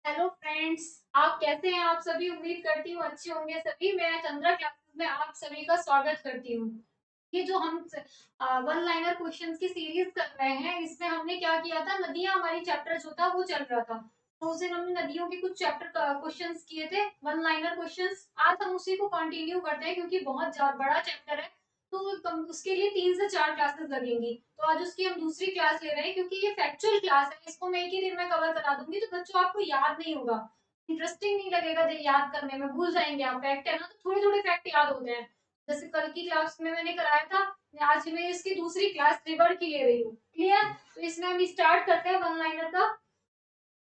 Hello friends. आप कैसे हैं? आप सभी उम्मीद करती हूँ अच्छे होंगे सभी। मैं चंद्रा क्लासेस में आप सभी का स्वागत करती हूँ। ये जो हम वन लाइनर क्वेश्चंस की सीरीज कर रहे हैं, इसमें हमने क्या किया था, नदियां हमारी चैप्टर जो था वो चल रहा था, तो उस दिन हमने नदियों के कुछ चैप्टर क्वेश्चंस किए थे, वन लाइनर क्वेश्चंस। आज हम उसी को कंटिन्यू करते हैं क्योंकि बहुत बड़ा चैप्टर है, तो उसके लिए 3 से 4 क्लासेस लगेंगी। तो आज उसकी हम दूसरी क्लास ले रहे हैं क्योंकि ये फैक्चुअल क्लास है, इसको मैं एक ही दिन में कवर करा दूंगी, तो बच्चों आपको याद नहीं होगा, इंटरेस्टिंग नहीं लगेगा याद करने में, भूल जाएंगे आप। फैक्ट है ना, तो थोड़े थोड़े फैक्ट याद होते हैं। जैसे कल की क्लास में मैंने कराया था, आज मैं इसकी दूसरी क्लास रिवर की ले रही हूँ। क्लियर? तो इसमें हम स्टार्ट करते हैं वन लाइनर का।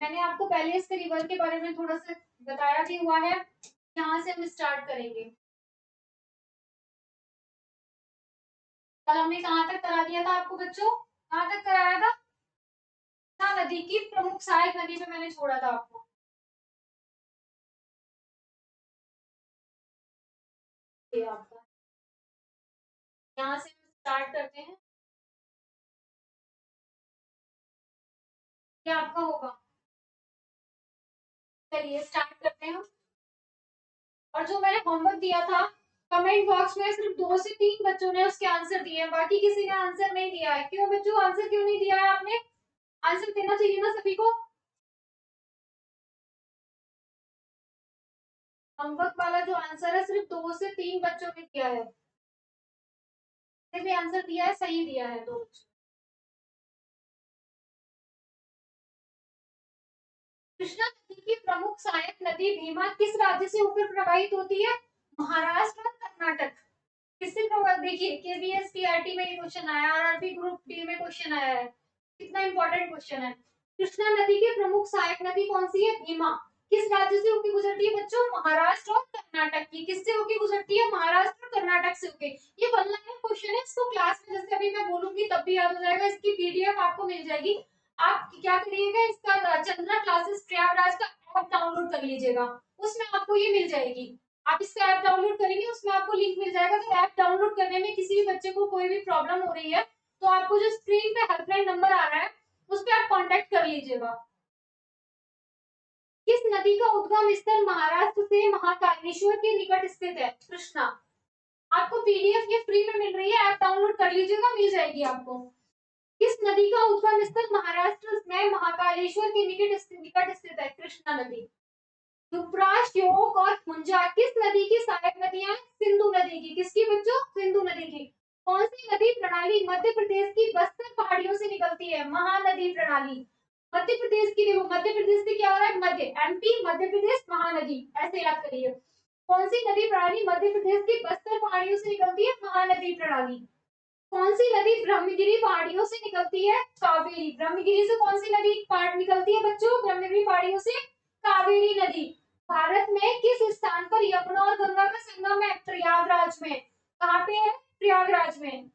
मैंने आपको पहले इसके रिवर के बारे में थोड़ा सा बताया भी हुआ है। यहाँ से हम स्टार्ट करेंगे। कल हमने कहाँ तक करा दिया था आपको बच्चों? कहाँ तक कराया था? कृष्णा नदी की प्रमुख सहायक नदी पे मैंने छोड़ा था आपको। ये आपका, यहाँ से हम स्टार्ट करते हैं। ये आपका होगा। चलिए स्टार्ट करते हैं हम। और जो मैंने होमवर्क दिया था, कमेंट बॉक्स में सिर्फ 2 से 3 बच्चों ने उसके आंसर दिए हैं, बाकी किसी ने आंसर नहीं दिया है। क्यों बच्चों, आंसर क्यों नहीं दिया है आपने? आंसर देना चाहिए ना सभी को। होमवर्क वाला जो आंसर है, सिर्फ 2 से 3 बच्चों ने दिया है। भी आंसर दिया है, सही दिया है दो। कृष्णा नदी की प्रमुख सहायक नदी भीमा किस राज्य से होकर प्रवाहित होती है? महाराष्ट्र और कर्नाटक। किससे प्रभावित? देखिए केवीएस टीआरटी में ये क्वेश्चन आया, आरआरबी ग्रुप डी में क्वेश्चन आया है। कितना इंपॉर्टेंट क्वेश्चन है। कृष्णा नदी की प्रमुख सहायक नदी कौन सी है? भीमा। किस राज्य से होकर गुजरती है बच्चों? महाराष्ट्र और कर्नाटक की। किससे होकर गुजरती है? महाराष्ट्र और कर्नाटक से होकर। ये वन लाइनर क्वेश्चन है, इसको क्लास में जैसे अभी मैं बोलूंगी तब भी याद हो जाएगा। इसकी पीडीएफ आपको मिल जाएगी। आप क्या करिएगा, इसका चंद्रा क्लासेस प्रयागराज का ऐप डाउनलोड कर लीजिएगा, उसमें आपको ये मिल जाएगी। आप इसका ऐप डाउनलोड करेंगे, उसमें आपको लिंक मिल जाएगा। तो ऐप डाउनलोड करने में किसी भी बच्चे को कोई भी प्रॉब्लम हो रही है, तो आपको जो स्क्रीन पे हेल्पलाइन नंबर आ रहा है, उस पर आप कांटेक्ट कर लीजिएगा। किस नदी का उद्गम स्थल महाराष्ट्र से महाकालेश्वर के निकट स्थित है? कृष्णा। आपको पीडीएफ ये फ्री में मिल रही है, ऐप डाउनलोड कर लीजिएगा, मिल जाएगी आपको। किस नदी का उद्गम स्थल महाराष्ट्र में महाकालेश्वर के निकट स्थित है? कृष्णा नदी। दुप्रा, श्योक और मुंजा किस नदी की सहायक नदियां हैं? सिंधु नदी की। किसकी बच्चों? सिंधु नदी की। कौन सी नदी प्रणाली मध्य प्रदेश की बस्तर पहाड़ियों से निकलती है? महानदी प्रणाली। मध्य प्रदेश की, देखो मध्य प्रदेश से क्या हो रहा है, मध्य एमपी, मध्य प्रदेश, महानदी, ऐसे याद करिए। कौन सी नदी प्रणाली मध्य प्रदेश की बस्तर पहाड़ियों से निकलती है? महानदी प्रणाली। कौन सी नदी ब्रह्मगिरी पहाड़ियों से निकलती है? कावेरी। ब्रह्मगिरी से कौन सी नदी निकलती है बच्चों? ब्रह्मगिरी पहाड़ियों से कावेरी नदी। भारत में किस स्थान पर यमुना और गंगा का संगम है? प्रयागराज में। कहाँ पे है? प्रयागराज में।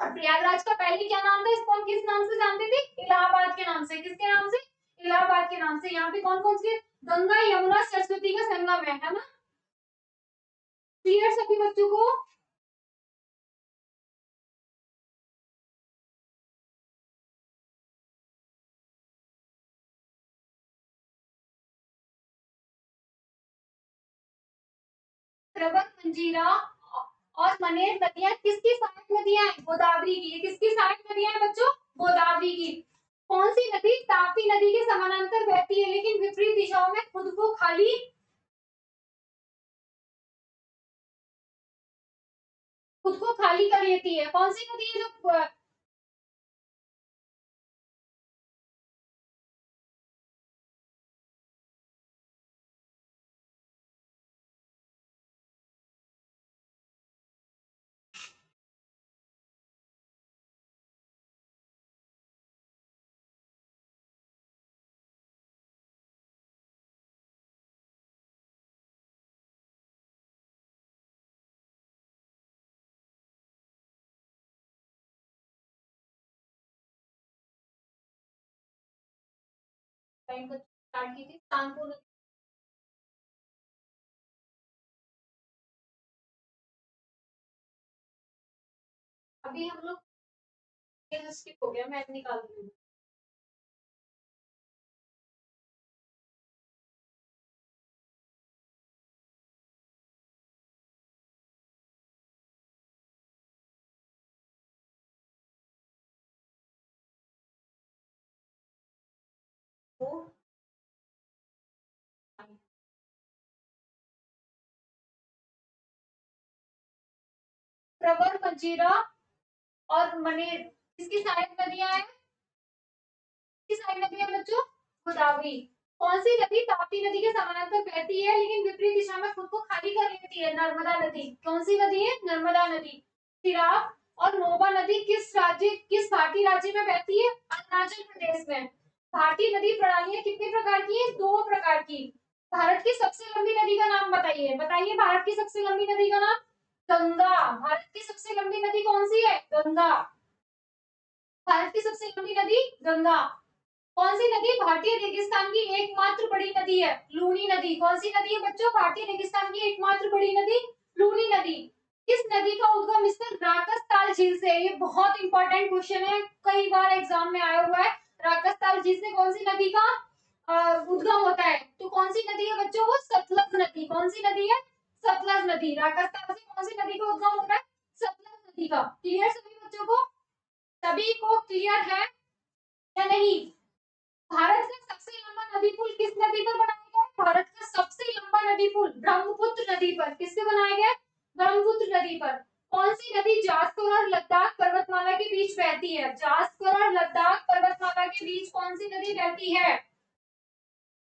और प्रयागराज का पहले क्या नाम था? इसको हम किस नाम से जानते थे? इलाहाबाद के नाम से। किसके नाम से? इलाहाबाद के नाम से। यहाँ पे कौन कौन सी? गंगा, यमुना, सरस्वती का संगम है ना? क्लियर सभी बच्चों को? प्रबल, मंजीरा और मनेर नदियां किसकी सहायक नदियां हैं? गोदावरी की। किसकी सहायक नदियां हैं बच्चों? गोदावरी की। कौन सी नदी ताप्ती नदी के समानांतर बहती है लेकिन विपरीत दिशाओं में खुद को खाली कर लेती है? कौन सी नदी है जो टाइम को स्टार्ट की थी? कानपुर नदी। अभी हम लोग स्किप हो गया, मैं निकाल दूंगी। प्रवर, मंजीरा और मनेर किसकी सहायक नदियां हैं? किसकी सहायक नदियां बच्चों? गोदावरी। कौन सी नदी ताप्ती नदी के समानांतर बहती है लेकिन विपरीत दिशा में खुद को खाली कर लेती है? नर्मदा नदी। कौन सी नदी है? नर्मदा नदी। तिराप और नोबा नदी किस भारतीय राज्य में बहती है? अरुणाचल प्रदेश में। भारतीय नदी प्रणालियां कितने प्रकार की है? 2 प्रकार की। भारत की सबसे लंबी नदी का नाम बताइए, बताइए भारत की सबसे लंबी नदी का नाम? गंगा। भारत की सबसे लंबी नदी कौन सी है? गंगा। भारत की सबसे लंबी नदी गंगा। कौन सी नदी भारतीय रेगिस्तान की एकमात्र बड़ी नदी है? लूनी नदी। कौन सी नदी है बच्चों भारतीय रेगिस्तान की एकमात्र बड़ी नदी? लूनी नदी। किस नदी का उद्गम स्थल राकसताल झील से? ये बहुत इंपॉर्टेंट क्वेश्चन है, कई बार एग्जाम में आया हुआ है। राकसताल झील से कौन सी नदी का उद्गम होता है? तो कौन सी नदी है बच्चों? वो सतलज नदी। कौन सी नदी है? सतलज नदी। राकसताल से कौन सी नदी का उद्गम होता है? सतलज नदी का। क्लियर सभी बच्चों को? सभी को क्लियर है या नहीं? भारत का सबसे लंबा नदी पुल किस नदी पर बनाया गया है? भारत का सबसे लंबा नदी पुल ब्रह्मपुत्र नदी पर। किससे बनाया गया? ब्रह्मपुत्र नदी पर। कौन सी नदी जास्कर और लद्दाख पर्वतमाला के बीच बहती है? जास्कर और लद्दाख पर्वतमाला के बीच कौन सी नदी बहती है?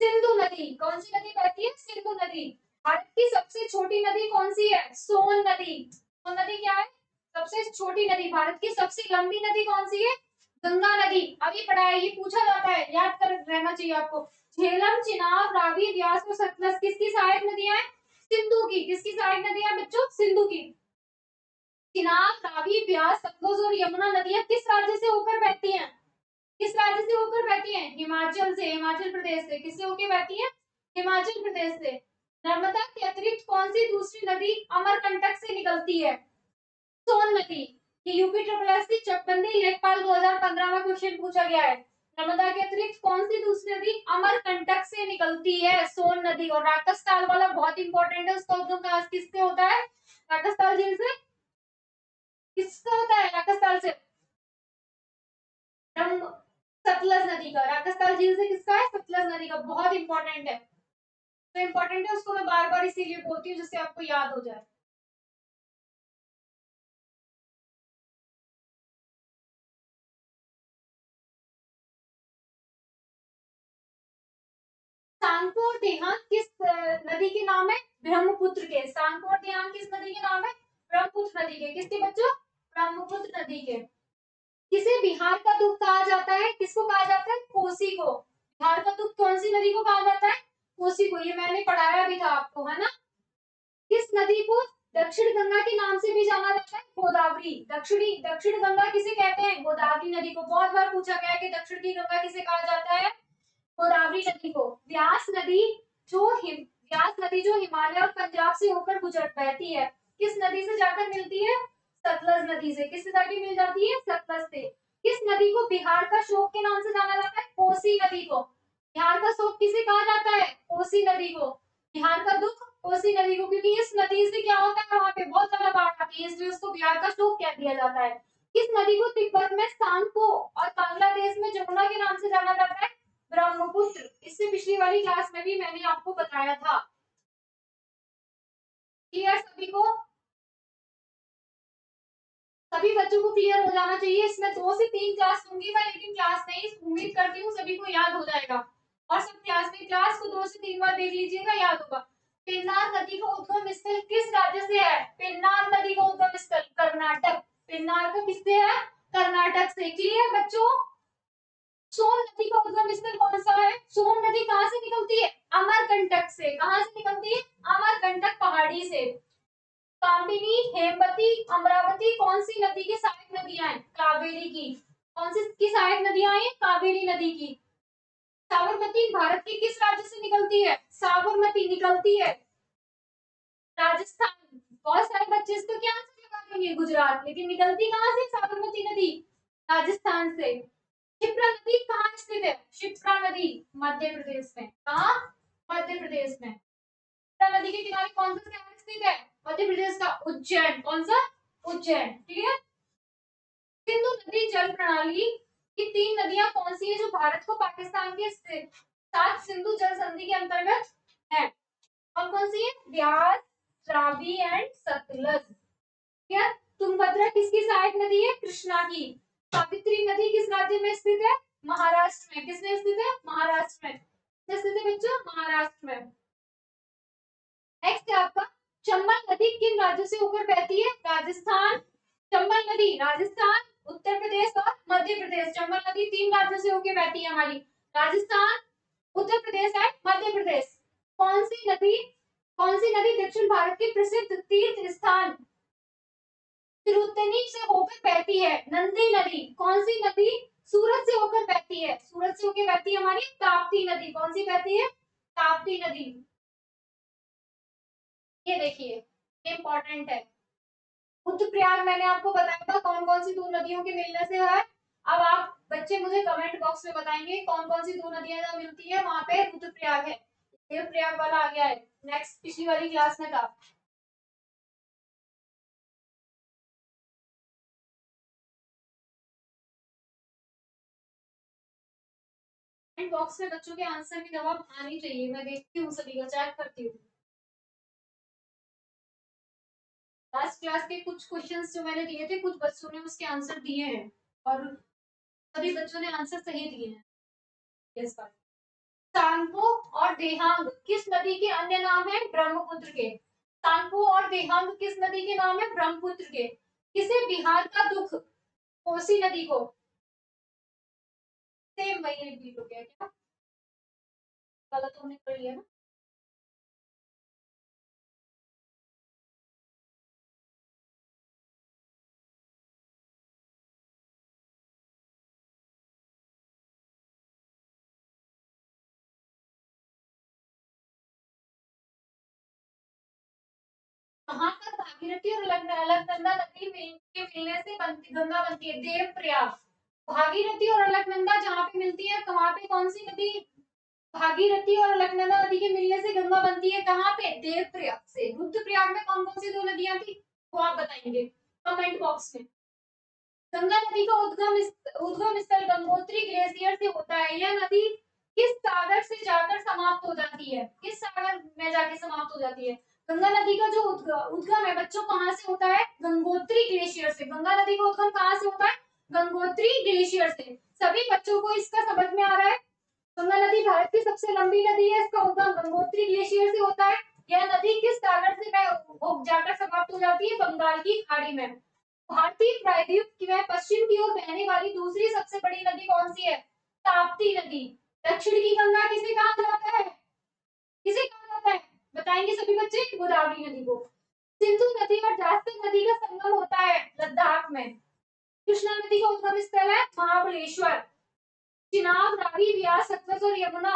सिंधु नदी। कौन सी नदी बहती है? सिंधु नदी। भारत की सबसे छोटी नदी कौन सी है? सोन नदी। सोन नदी क्या है? सबसे छोटी नदी। भारत की सबसे लंबी नदी कौन सी है? गंगा नदी। अभी पढ़ा है, ये पूछा जाता है, याद कर रहना चाहिए आपको। झेलम, चिनाब, रावी, व्यास और सतलज किसकी सहायक नदियां हैं? सिंधु की। किसकी सहायक नदियां बच्चों? सिंधु की। चिनाब, रावी, व्यास, सतलज और यमुना नदियां किस राज्य से होकर बहती हैं? किस राज्य से होकर बहती हैं? हिमाचल से, हिमाचल प्रदेश से। किससे होकर बहती हैं? हिमाचल प्रदेश से। नर्मदा के अतिरिक्त कौन सी दूसरी नदी अमरकंटक से निकलती है? सोन नदी। ये यूपी ट्रिपल एस की चकबंदी लेखपाल 2015 में क्वेश्चन पूछा गया है। नर्मदा के अतिरिक्त कौन सी दूसरी नदी अमरकंटक से निकलती है? सोन नदी। और राकसताल वाला बहुत इंपॉर्टेंट है, उसका उद्गम कहां किससे होता है? राकसताल झील से। किसका होता है राकसताल से? सतलज नदी का। राकसताल झील से किसका है? सतलज नदी का। बहुत इंपॉर्टेंट है, तो इंपॉर्टेंट है, उसको मैं बार बार इसीलिए बोलती हूँ जिससे आपको याद हो जाए। सांको और देहात किस नदी के नाम है? ब्रह्मपुत्र के। सांको और देहात किस नदी के नाम है? ब्रह्मपुत्र नदी के। किसके बच्चों? ब्रह्मपुत्र नदी के। किसे बिहार का दूध कहा जाता है? किसको कहा जाता है? कोसी को। बिहार का दूध कौन सी नदी को कहा जाता है? कोसी को। ये मैंने पढ़ाया भी था आपको, है ना? किस नदी को दक्षिण गंगा के नाम से भी जाना जाता है? गोदावरी। दक्षिण गंगा किसे कहते हैं? गोदावरी नदी को। बहुत बार पूछा गया है कि दक्षिण की गंगा किसे कहा जाता है? गोदावरी नदी को। व्यास नदी जो हिमालय और पंजाब से होकर गुजर बहती है, किस नदी से जाकर मिलती है? सतलज नदी से। किससे जाकर मिल जाती है? सतलज से। किस नदी को बिहार का शोक के नाम से जाना जाता है? कोसी नदी को। बिहार का शोक किसे कहा जाता है? कोसी नदी को। बिहार का दुख कोसी नदी को, क्योंकि इस नदी से क्या होता है, वहां पे बहुत ज्यादा बाढ़ आती है, इसलिए उसको बिहार का शोक कह दिया जाता है। किस नदी को तिब्बत में सांपो और बांग्लादेश में जमुना के नाम से जाना जाता है? ब्रह्मपुत्र। इससे पिछली वाली क्लास में भी मैंने आपको बताया था। क्लियर सभी को? सभी बच्चों को क्लियर हो जाना चाहिए। इसमें 2 से 3 क्लास लूंगी मैं, लेकिन क्लास नहीं, उम्मीद करती हूँ सभी को याद हो जाएगा। और सब क्लास को 2 से 3 बार देख लीजिएगा, याद होगा। पेन्नार नदी का उद्गम स्थल किस राज्य से है? पेन्नार नदी का उद्गम स्थल कर्नाटक। पेन्नार का किससे है? कर्नाटक से। क्लियर बच्चों? सोन नदी का उद्गम स्थल कौन सा है? सोन नदी कहाँ से निकलती है? अमरकंटक से। कहाँ से निकलती है? अमरकंटक पहाड़ी से। कामिनी, हेमवती, अमरावती कौन सी नदी की सहायक नदियां हैं? कावेरी की। कौन सी की सहायक नदियां हैं? कावेरी नदी की। साबरमती भारत के किस राज्य से निकलती है? साबरमती निकलती है राजस्थान। बहुत सारे बच्चे इसको क्या आंसर लगा देंगे? गुजरात। लेकिन निकलती कहाँ से साबरमती नदी? राजस्थान से। क्षिप्रा नदी कहाँ स्थित है? क्षिप्रा नदी मध्य प्रदेश में। कहाँ? मध्य प्रदेश में। क्षिप्रा नदी के किनारे कौन सा शहर स्थित है? मध्य प्रदेश का उज्जैन। कौन सा? उज्जैन। क्लियर? सिंधु नदी जल प्रणाली की 3 नदियां कौन सी है जो भारत को पाकिस्तान के साथ सिंधु जल संधि के अंतर्गत है? कौन कौन सी है? व्यास, रावी एंड सतलज। क्या? तुंगभद्रा किसकी सहायक नदी है? कृष्णा की। सावित्री नदी किस राज्य में स्थित है? महाराष्ट्र में। किसमें स्थित है? महाराष्ट्र में। किसमें स्थित है बच्चों? महाराष्ट्र में। नेक्स्ट है आपका चंबल नदी किन राज्यों से होकर बहती है? राजस्थान। चंबल नदी राजस्थान, उत्तर प्रदेश और मध्य प्रदेश। चंबल नदी 3 राज्यों से होकर बहती है हमारी, राजस्थान, उत्तर प्रदेश और मध्य प्रदेश। कौन सी नदी दक्षिण भारत की प्रसिद्ध तीर्थ स्थान तिरुत्तनी से होकर बहती है? नंदी नदी। कौन सी नदी सूरत से होकर बहती है? सूरत से होकर बहती है हमारी ताप्ती नदी। कौन सी बहती है? ताप्ती नदी। ये देखिए, ये इंपॉर्टेंट है। रुद्रप्रयाग मैंने आपको बताया था कौन कौन सी 2 नदियों के मिलने से है। अब आप बच्चे मुझे कमेंट बॉक्स में बताएंगे कौन कौन सी 2 नदियां जहाँ मिलती है, वहां पे रुद्रप्रयाग है। देवप्रयाग वाला आ गया है, नेक्स्ट पिछली वाली क्लास में था। कमेंट बॉक्स में बच्चों के आंसर के जवाब आने चाहिए, मैं देखती हूँ सभी का, चेक करती हूँ। लास्ट क्लास के कुछ क्वेश्चंस जो मैंने दिए थे, कुछ बच्चों ने उसके आंसर दिए हैं और सभी बच्चों ने आंसर सही दिए हैं। यस बात। सांगपो और देहांग किस नदी के अन्य नाम है? ब्रह्मपुत्र के। सांगपो और देहांग किस नदी के नाम है? ब्रह्मपुत्र के। किसे बिहार का दुख? कोसी नदी को। सेम वही रिपीट हो गया क्या? गलत हमने कर लिया ना। कहाँ पर भागीरथी और अलकनंदा नदी के मिलने से गंगा बनती है? देवप्रयाग। भागीरथी और अलकनंदा जहाँ पे मिलती है, वहां पे कौन सी नदी? भागीरथी और अलकनंदा नदी के मिलने से गंगा बनती है कहाँ पे? देवप्रयाग से। रुद्रप्रयाग में कौन कौन सी 2 नदियां थी वो आप बताएंगे कमेंट बॉक्स में। गंगा नदी का उद्गम स्थल गंगोत्री ग्लेशियर से होता है। यह नदी किस सागर से जाकर समाप्त हो जाती है? किस सागर में जाके समाप्त हो जाती है? गंगा नदी का जो उद्गम है बच्चों कहाँ से होता है? गंगोत्री ग्लेशियर से। गंगा नदी का उद्गम कहाँ से होता है? गंगोत्री ग्लेशियर से। सभी बच्चों को इसका समझ में आ रहा है? गंगा नदी भारत की सबसे लंबी नदी है, इसका उद्गम गंगोत्री ग्लेशियर से होता है। यह नदी किस सागर से जाकर समाप्त हो जाती है? बंगाल की खाड़ी में। भारतीय प्रायद्वीप में पश्चिम की ओर बहने वाली दूसरी सबसे बड़ी नदी कौन सी है? ताप्ती नदी। दक्षिण की गंगा किसे कहा जाता है? किसे कहा जाता है? बताएंगे सभी बच्चे? गोदावरी नदी को। सिंधु नदी और जास्तर नदी का संगम होता है लद्दाख में। कृष्णा नदी का उद्गम स्थल है महाबलेश्वर। चिनाब, रावी, व्यास, सतलज और यमुना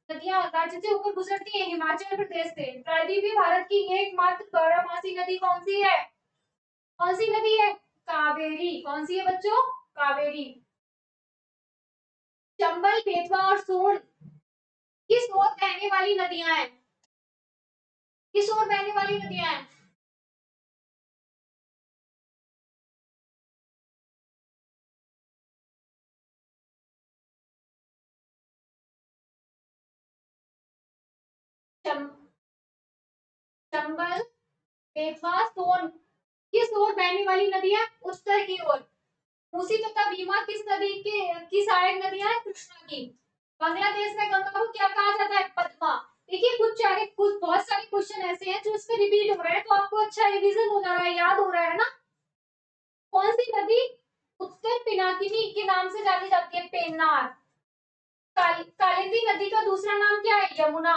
नदियां राज्य से होकर गुजरती है हिमाचल प्रदेश से। प्रायद्वीपीय भारत की एकमात्र बारहमासी नदी कौन सी है? कौन सी नदी है? कावेरी। कौन सी है बच्चों? कावेरी। चंबल, बेतवा और सोन किस ओर बहने वाली नदियां हैं? किस ओर बहने वाली नदियां हैं? चंबल, बेतवा, सोन किस ओर बहने वाली नदियां? उत्तर की ओर। मूसी तथा भीमा किस नदी की सहायक नदियां हैं? कृष्णा की। बांग्लादेश में गंगा को क्या कहा जाता है? पद्मा। देखिए कुछ बहुत सारे क्वेश्चन ऐसे हैं जो इसमें रिपीट हो रहे हैं, तो आपको अच्छा रिवीजन हो जा रहा है, याद हो रहा है ना। कौन सी नदी उत्तर पिनाकिनी के नाम से जानी जाती है? पेन्नार। कालिंदी नदी का दूसरा नाम क्या है? यमुना।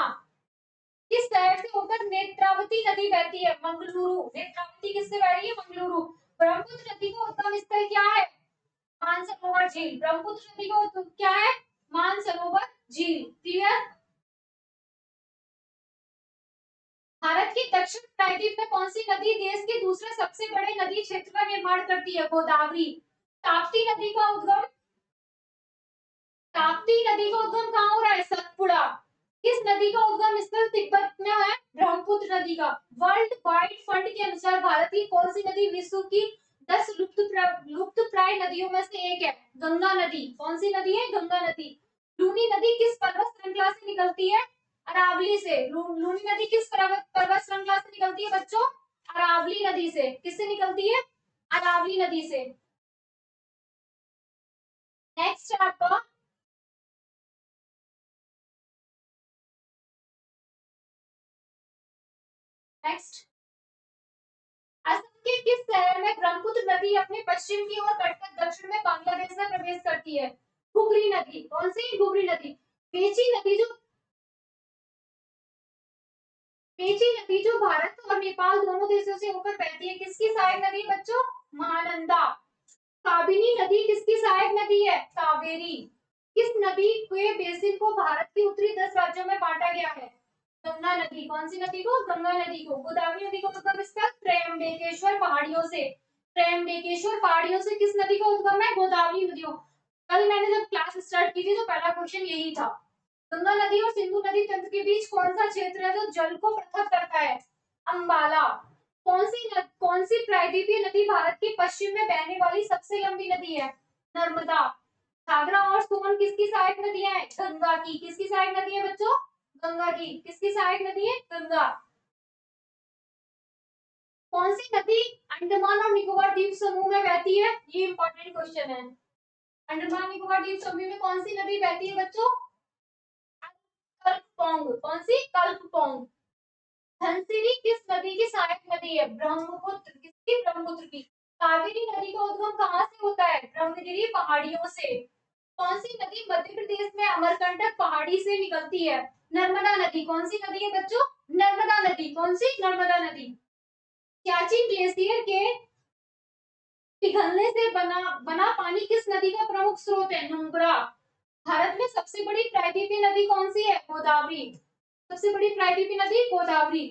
किस शहर से होकर नेत्रावती नदी बहती है? मंगलुरु। नेत्रावती किससे बह रही है? मंगलुरु। ब्रह्मपुत्र नदी का उद्गम स्थल क्या है? मानसरोवर झील। ब्रह्मपुत्र नदी का उद्गम क्या है? मानसरोवर झील। क्लियर। भारत की दक्षिण प्रायद्वीप में कौन सी नदी देश के दूसरे सबसे बड़े नदी क्षेत्र का निर्माण करती है? गोदावरी। ताप्ती नदी का उद्गम कहाँ हो रहा है? सतपुड़ा। किस नदी का उद्गम स्थल तिब्बत में है? ब्रह्मपुत्र नदी का। वर्ल्ड वाइड फंड के अनुसार भारत की कौन सी नदी विश्व की 10 लुप्त प्राय नदियों में से एक है? गंगा नदी। कौन सी नदी है? गंगा नदी। लूनी नदी किस पर्वत श्रृंखला से निकलती है? अरावली से। लूनी नदी किस पर्वत श्रृंखला से निकलती है बच्चों? अरावली नदी से। किससे निकलती है? अरावली नदी से। नेक्स्ट आपका नेक्स्ट, असम के किस शहर में ब्रह्मपुत्र नदी अपने पश्चिम की ओर कटकर दक्षिण में बांग्लादेश में प्रवेश करती है? घुगरी नदी। कौन सी? घुगरी नदी। पेची नदी जो पेची नदी जो भारत और नेपाल दोनों देशों से होकर बहती है, किसकी सहायक नदी है बच्चों? महानंदा। काबिनी नदी किसकी सहायक नदी है? कावेरी। किस नदी के बेसिन को भारत के उत्तरी 10 राज्यों में बांटा गया है? गंगा नदी। कौन सी नदी को? गंगा नदी को। गोदावरी नदी का उद्गम स्थल त्र्यंबकेश्वर पहाड़ियों से। त्र्यंबकेश्वर पहाड़ियों से किस नदी का उद्गम है? गोदावरी नदी। कल मैंने जब क्लास स्टार्ट की थी तो पहला क्वेश्चन यही था। गंगा नदी और सिंधु नदी तंत्र के बीच कौन सा क्षेत्र है जो जल को पृथक करता है? अंबाला। कौन सी प्रायद्वीपीय नदी भारत के पश्चिम में बहने वाली सबसे लंबी नदी है? नर्मदा। घाघरा और सोन किसकी सहायक नदियां हैं? गंगा की। किसकी सहायक नदी है बच्चों? गंगा की। किसकी सहायक नदी है? गंगा। कौन सी नदी अंडमान और निकोबार द्वीप समूह में बहती है? ये इंपॉर्टेंट क्वेश्चन है। अंडमान निकोबार द्वीप समूह में कौन सी नदी बहती है बच्चों? कल्पपोंग। कौन सी? कल्पपोंग। धनसिरी किस नदी की सहायक नदी है? ब्रह्मपुत्र। किसकी? ब्रह्मपुत्र की। कावेरी नदी का उद्गम कहाँ से होता है? ब्रह्मगिरी पहाड़ियों से। कौन सी नदी मध्य प्रदेश में अमरकंटक पहाड़ी से निकलती है? नर्मदा नदी। कौन सी नदी है बच्चों? नर्मदा नदी। कौन सी? नर्मदा नदी। सियाचिन ग्लेशियर के पिघलने से बना बना पानी किस नदी का प्रमुख स्रोत है? नुब्रा। भारत में सबसे बड़ी प्रायद्वीपीय नदी कौन सी है? गोदावरी। सबसे बड़ी प्रायद्वीपीय नदी गोदावरी।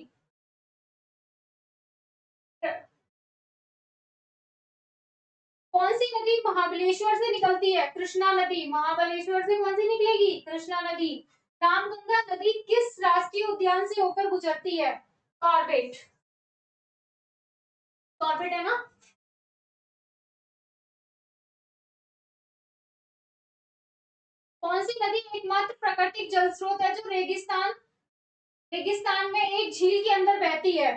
कौन सी नदी महाबलेश्वर से निकलती है? कृष्णा नदी। महाबलेश्वर से कौन सी निकलेगी? कृष्णा नदी। रामगंगा नदी किस राष्ट्रीय उद्यान से होकर गुजरती है? कॉर्बेट। कॉर्बेट है ना। कौन सी नदी एकमात्र प्राकृतिक जल स्रोत है जो रेगिस्तान में एक झील के अंदर बहती है?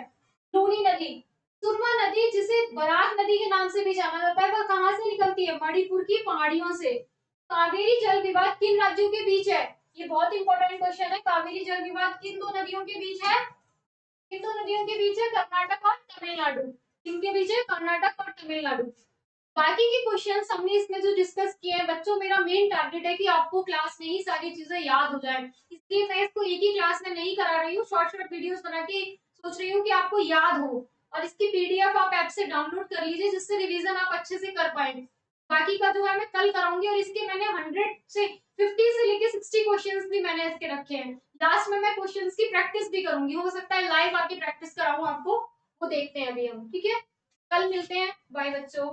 लूनी नदी। सुरमा नदी जिसे बराक नदी के नाम से भी जाना जाता है, वह कहाँ से निकलती है? मणिपुर की पहाड़ियों से। कावेरी जल विवाद किन राज्यों के बीच है? ये बहुत इंपॉर्टेंट क्वेश्चन है। कावेरी जल विवाद किन दो नदियों के बीच है? किन दो नदियों के बीच है? कर्नाटक और तमिलनाडु। किनके बीच है? कर्नाटक और तमिलनाडु। बाकी के क्वेश्चंस हमने इसमें जो डिस्कस किए हैं बच्चों, मेरा मेन टारगेट है कि आपको क्लास में ही सारी चीजें याद हो जाए, इसलिए मैं इसको एक ही क्लास में नहीं करा रही हूँ, शॉर्ट शॉर्ट वीडियोस बना के सोच रही हूँ कि आपको याद हो। और इसकी पीडीएफ आप ऐप से डाउनलोड कर लीजिए जिससे रिवीजन आप अच्छे से कर पाए। बाकी का जो है मैं कल कराऊंगी, और इसके मैंने 50 से लेके 60 क्वेश्चंस भी मैंने इसके रखे हैं। लास्ट में मैं क्वेश्चंस की प्रैक्टिस भी करूंगी, हो सकता है लाइव आके प्रैक्टिस कराऊं आपको, वो देखते हैं अभी हम। ठीक है, कल मिलते हैं। बाय बच्चों।